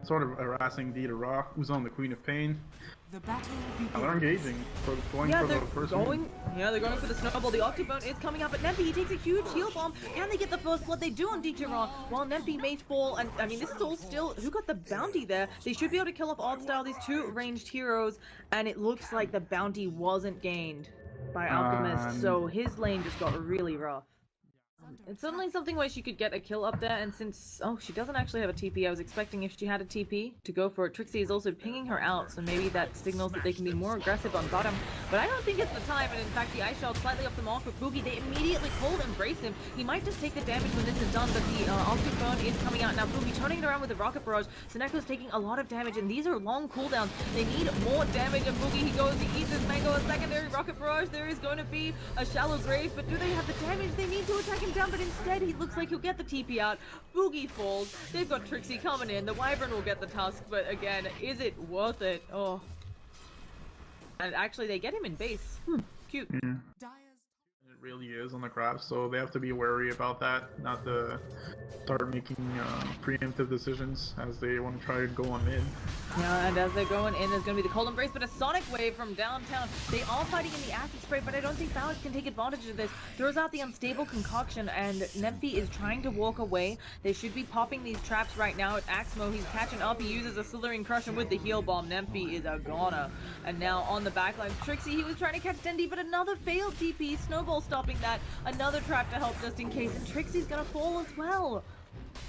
sort of harassing D to Raw, who's on the Queen of Pain. The battle begins. They're engaging, going for the first one. They're going for the snowball. The Octobone is coming up, but NaVi, he takes a huge heal bomb. Can they get the first blood? They do on DJ Raw, while NaVi may fall. And I mean, this is all still, who got the bounty there? They should be able to kill off Oddstyle, these two ranged heroes, and it looks like the bounty wasn't gained by Alchemist, so his lane just got really rough. It's certainly something where she could get a kill up there, and since, oh, she doesn't actually have a TP, I was expecting if she had a TP to go for it. Trixie is also pinging her out, so maybe that signals that they can be more aggressive on bottom, but I don't think it's the time, and in fact the Ice Shell slightly off the mark with Boogie. They immediately cold embrace him. He might just take the damage when this is done, but the Octophone is coming out now. Boogie turning it around with the Rocket Barrage. Seneco's taking a lot of damage, and these are long cooldowns. They need more damage, and Boogie, he goes, he eats his mango, a secondary Rocket Barrage. There is going to be a shallow grave, but do they have the damage? They need to attack him down, but instead he looks like he'll get the TP out. Boogie falls. They've got Trixie coming in. The Wyvern will get the Tusk, but again, is it worth it? Oh. And actually, they get him in base. Cute. Yeah. It really is on the craft, so they have to be wary about that, not to start making preemptive decisions as they want to try to go on mid. Yeah, and as they're going in, there's going to be the Cold Embrace, but a Sonic Wave from downtown. They are fighting in the Acid Spray, but I don't think Balance can take advantage of this. Throws out the Unstable Concoction, and NaVi is trying to walk away. They should be popping these traps right now at Axmo. He's catching up. He uses a Slithering Crush, and with the Heal Bomb, NaVi is a goner. And now on the backline, Trixie, he was trying to catch Dendi, but another failed TP. Snowball stopping that. Another trap to help just in case, and Trixie's going to fall as well.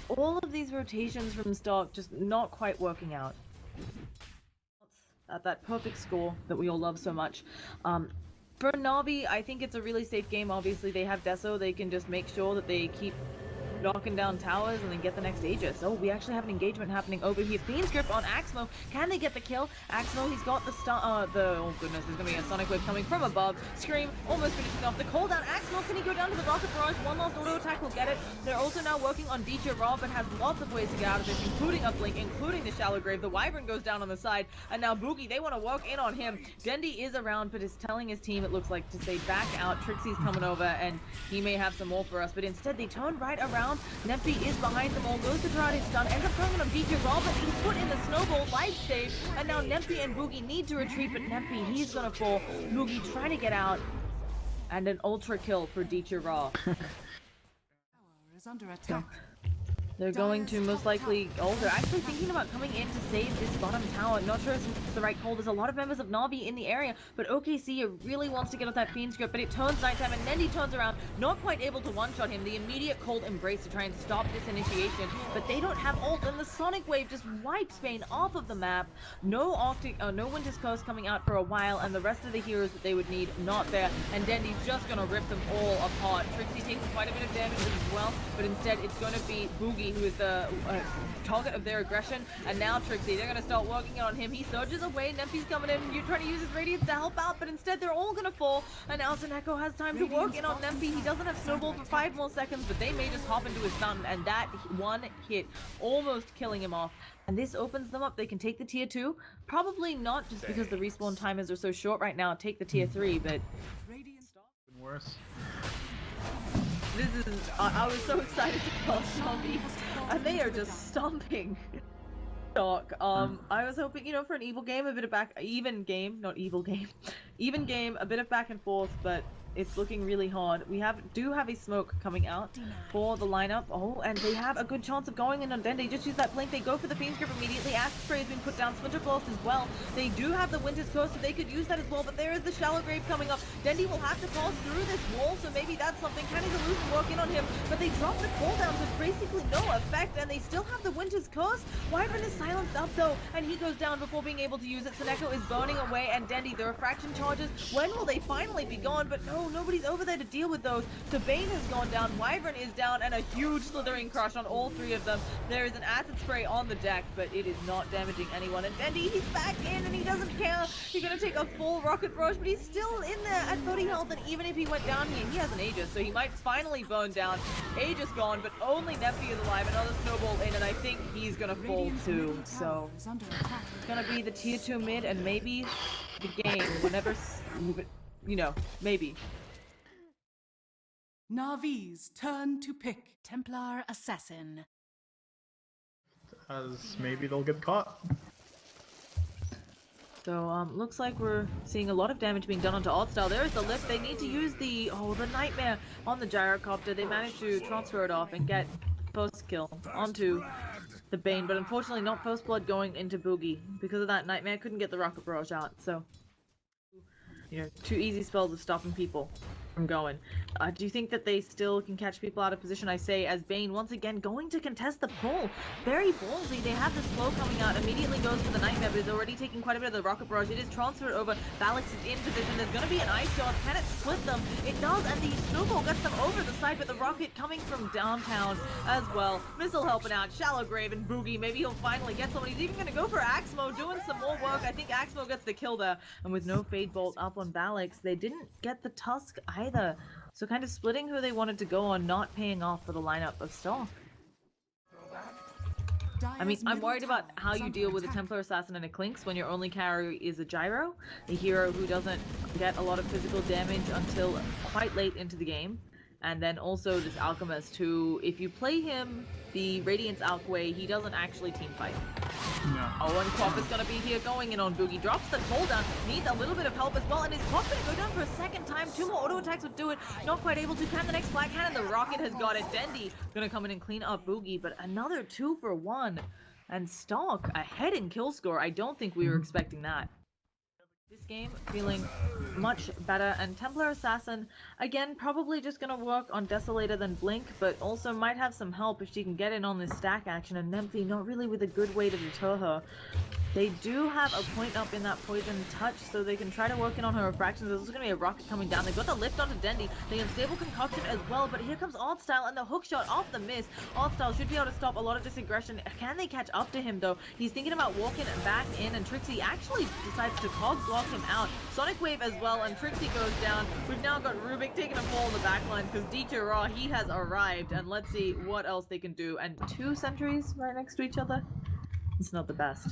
All of these rotations from stock just not quite working out. At that perfect score that we all love so much. For NaVi, I think it's a really safe game. Obviously, they have Deso. They can just make sure that they keep knocking down towers and then get the next Aegis. Oh, we actually have an engagement happening over here. Fiend's Grip on Axmo. Can they get the kill? Axmo, he's got the oh goodness, there's gonna be a Sonic Wave coming from above. Scream, almost finishing off the cooldown. Axmo, can he go down to the Rocket Barrage? One last auto attack will get it. They're also now working on DJ Rob and has lots of ways to get out of this, including a blink, including the Shallow Grave. The Wyvern goes down on the side, and now Boogie, they want to work in on him. Dendi is around, but is telling his team, it looks like, to stay back out. Trixie's coming over, and he may have some more for us, but instead they turn right around. NaVi is behind them all, goes to try his stun, ends up throwing it on DJ Rob, but he's put in the snowball life save, and now NaVi and Boogie need to retreat, but NaVi, he's gonna fall. Boogie trying to get out, and an ultra kill for DJ Raw. Is under attack. They're going to most likely, they're actually thinking about coming in to save this bottom tower. Not sure if it's the right call. There's a lot of members of NaVi in the area, but OKC really wants to get off that Fiend's Grip, but it turns nighttime, and Dendi turns around, not quite able to one-shot him. The immediate Cold Embrace to try and stop this initiation, but they don't have ult, and the Sonic Wave just wipes Bane off of the map. No Winter's Curse coming out for a while, and the rest of the heroes that they would need, not there, and Dendi's just gonna rip them all apart. Trixie taking quite a bit of damage as well, but instead it's gonna be Boogie who is the target of their aggression, and now Trixie, they're gonna start working on him. He surges away, NaVi's coming in, you're trying to use his radiance to help out, but instead they're all gonna fall, and now Seneco has time to work in on NaVi. He doesn't have Snowball for 5 more seconds, but they may just hop into his stun, and that one hit almost killing him off. And this opens them up. They can take the tier 2, probably not just because the respawn timers are so short right now, take the tier 3, but Worse. this is, I was so excited to kill NaVi, and they are just stomping. Talk. I was hoping, for an evil game, a bit of even game, a bit of back and forth, but it's looking really hard. We do have a smoke coming out for the lineup. Oh, and they have a good chance of going in on Dendi. Just use that blink. They go for the Fiend's Grip immediately. Acid Spray has been put down. Splinter Blast as well. They do have the Winter's Curse, so they could use that as well. But there is the Shallow Grave coming up. Dendi will have to pass through this wall, so maybe that's something. Can he lose and work in on him? But they drop the cooldown, so basically no effect, and they still have the Winter's Curse. Wyvern is silenced up though, and he goes down before being able to use it. Seneco is burning away, and Dendi, the refraction charges. When will they finally be gone? But no, nobody's over there to deal with those. So Bane has gone down, Wyvern is down, and a huge Slithering Crush on all 3 of them. There is an Acid Spray on the deck, but it is not damaging anyone. And Dendi, he's back in, and he doesn't care. He's gonna take a full Rocket Barrage, but he's still in there at 30 health, and even if he went down here, he has an Aegis, so he might finally burn down. Aegis gone, but only NaVi is alive. Another Snowball in, and I think he's gonna fall too. So it's gonna be the tier 2 mid, and maybe the game, whenever, maybe. NaVi's turn to pick. Templar Assassin. as maybe they'll get caught. So, looks like we're seeing a lot of damage being done onto Oddstyle. There is the lift. They need to use the Nightmare on the Gyrocopter. They managed to transfer it off and get first kill onto the Bane, but unfortunately not first blood going into Boogie. Because of that, Nightmare couldn't get the Rocket Barrage out, so... You know, 2 easy spells of stopping people from going. Do you think that they still can catch people out of position? I say, as Bane once again going to contest the pull. Very ballsy. They have the slow coming out. Immediately goes for the Nightmare, but is already taking quite a bit of the Rocket Barrage. It is transferred over. Valix is in position. There's going to be an Ice Shot. Can it split them? It does, and the Snowball gets them over the side, but the Rocket coming from downtown as well. Missile helping out. Shallow Grave and Boogie. Maybe he'll finally get someone. He's even going to go for Axmo, doing some more work. I think Axmo gets the kill there. And with no Fade Bolt up on Valix, they didn't get the Tusk either. So kind of splitting who they wanted to go on, not paying off for the lineup of Stalk. I mean, I'm worried about how you deal with a Templar Assassin and a Clinks when your only carry is a Gyro, a hero who doesn't get a lot of physical damage until quite late into the game. And then also this Alchemist who, if you play him the Radiance Alch way, he doesn't actually team fight. No. Oh, and Quaff is going to be here going in on Boogie. Drops the cooldown, needs a little bit of help as well, and is Quaff going to go down for a second time? 2 more auto attacks would do it. Not quite able to. Can the next Black Cannon? The Rocket has got it. Dendi going to come in and clean up Boogie, but another 2 for 1. And Stalk ahead in kill score. I don't think we were expecting that. This game feeling much better, and Templar Assassin again probably just gonna work on Desolator than Blink, but also might have some help if she can get in on this stack action, and NaVi not really with a good way to deter her. They do have a point up in that Poison Touch, so they can try to work in on her refractions. There's also going to be a Rocket coming down. They've got the lift onto Dendi. The Unstable Concoction as well, but here comes Oddstyle and the hook shot off the miss. Oddstyle should be able to stop a lot of this aggression. Can they catch up to him, though? He's thinking about walking back in, and Trixie actually decides to cog block him out. Sonic Wave as well, and Trixie goes down. We've now got Rubik taking a fall in the backline because DJ Raw, he has arrived, and let's see what else they can do. And 2 sentries right next to each other? It's not the best.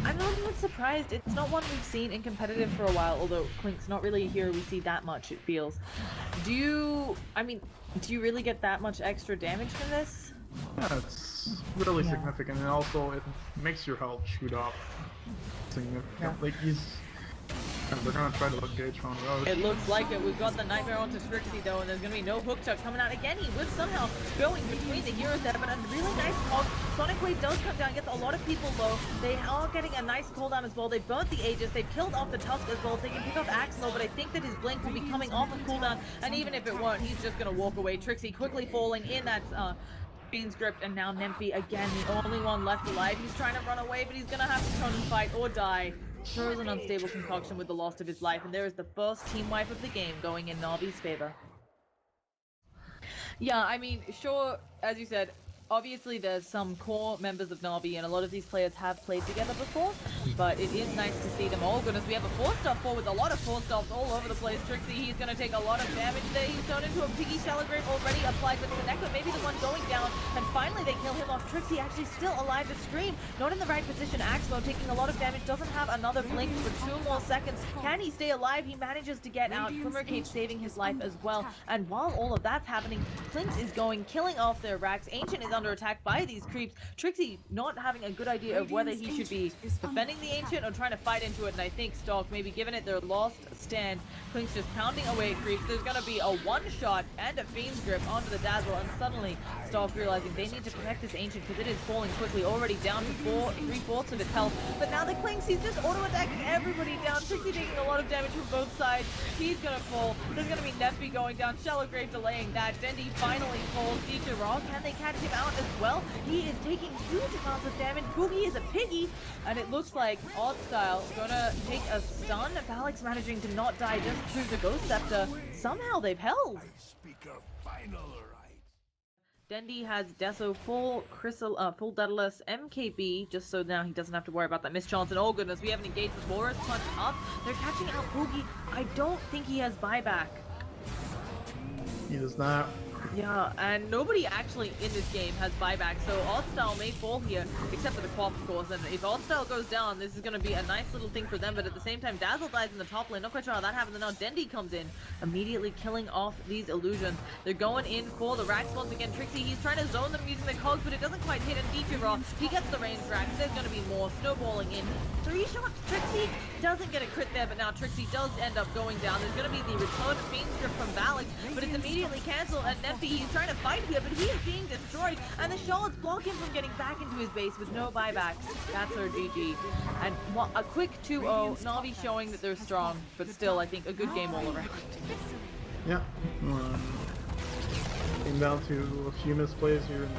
I'm not even surprised. It's not one we've seen in competitive for a while, although Clink's not really a hero we see that much, it feels. Do you really get that much extra damage from this? Yeah, it's really significant, and also it makes your health shoot up significant. Yeah. Like, they're gonna try to engage on Roche. It looks like it. We've got the Nightmare onto Trixie though, and there's gonna be no hook shot coming out. Again, he was somehow going between the heroes there, but a really nice call. Sonic Wave does come down, gets a lot of people low. They are getting a nice cooldown as well. They burnt the Aegis, they've killed off the Tusk as well. They can pick up Axmo, but I think that his Blink will be coming off of cooldown, and even if it weren't, he's just gonna walk away. Trixie quickly falling in that Fiend's Grip, and now NaVi again, the only one left alive. He's trying to run away, but he's gonna have to turn and fight or die. Throws an Unstable Concoction with the loss of his life, and there is the first team wipe of the game going in NaVi's favor. Yeah, I mean, sure, as you said, obviously there's some core members of NaVi, and a lot of these players have played together before, but it is nice to see them. Oh goodness, we have a 4-star 4 with a lot of 4-stars all over the place. Trixie, he's going to take a lot of damage there. He's turned into a piggy Shallow Grave already applied with Connect, but maybe the one going down, and finally they kill him off. Trixie actually still alive to scream. Not in the right position. Axmo taking a lot of damage, doesn't have another blink for 2 more seconds. Can he stay alive? He manages to get out. Kummercage saving his life as well. And while all of that's happening, Clint is going, killing off their racks. Ancient is under attack by these creeps. Trixie not having a good idea of whether he should be defending the Ancient or trying to fight into it, and I think Stalk maybe giving it their last stand. Clink's just pounding away at creeps. There's going to be a one-shot and a Fiend's Grip onto the Dazzle, and suddenly Stalk realizing they need to protect this Ancient because it is falling quickly, already down to 3/4 of its health. But now the Clinks, he's just auto-attacking everybody down. Trixie taking a lot of damage from both sides. He's going to fall. There's going to be NaVi going down. Shallow Grave delaying that. Dendi finally falls. DJ Raw, can they catch him out as well? He is taking huge amounts of damage. Boogie is a piggy, and it looks like Oddstyle gonna take a stun. Valix managing to not die just through the Ghost Scepter. Somehow they've held. Dendi has Deso full full Daedalus, MKB, just so now he doesn't have to worry about that mischance. And oh goodness, we haven't engaged with Boris Punch up. They're catching out Boogie. I don't think he has buyback. He does not. Yeah, and nobody actually in this game has buyback, so Oddstyle may fall here, except for the Quap, of course, and if Oddstyle goes down, this is going to be a nice little thing for them, but at the same time, Dazzle dies in the top lane, not quite sure how that happens, and now Dendi comes in, immediately killing off these illusions. They're going in for the rack spawns again. Trixie, he's trying to zone them using the cogs, but it doesn't quite hit, and DJ Raw, he gets the range rack, there's going to be more snowballing in. 3 shots, Trixie doesn't get a crit there, but now Trixie does end up going down. There's going to be the return of Fiend Strip from Valak, but it's immediately cancelled, and NaVi, he's trying to fight here, but he is being destroyed, and the Charlottes block him from getting back into his base with no buybacks. That's our GG. And a quick 2-0, NaVi showing that they're strong, but still, I think, a good game all around. Yeah. Came down to a few misplays here and there.